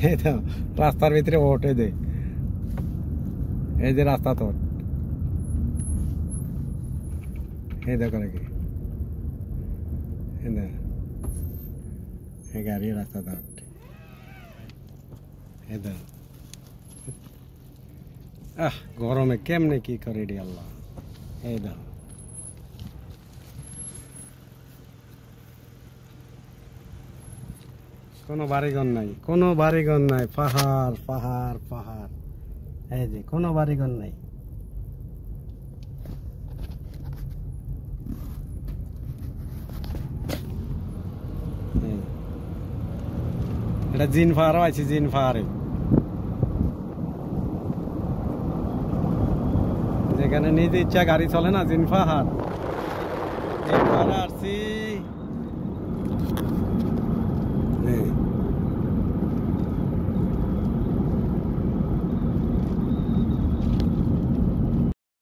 এই তো রাস্তার ভিতরে ওঠে দে, এই যে রাস্তা তোর, এই দেখো নাকি এই গাড়ি রাস্তা তোর, এই দেখ গরমে কেমনে কি করে রে আল্লাহ। এই দেখ কোনো বাড়িঘর নাই, কোনো বাড়িঘর নাই, পাহাড় পাহাড় পাহাড়, এই যে কোনো বাড়িঘর নাই। এটা জিন পাহাড়ও আছে, জিন পাহাড়ে যেখানে নিজে ইচ্ছা গাড়ি চলে না, জিন পাহাড়। আসছি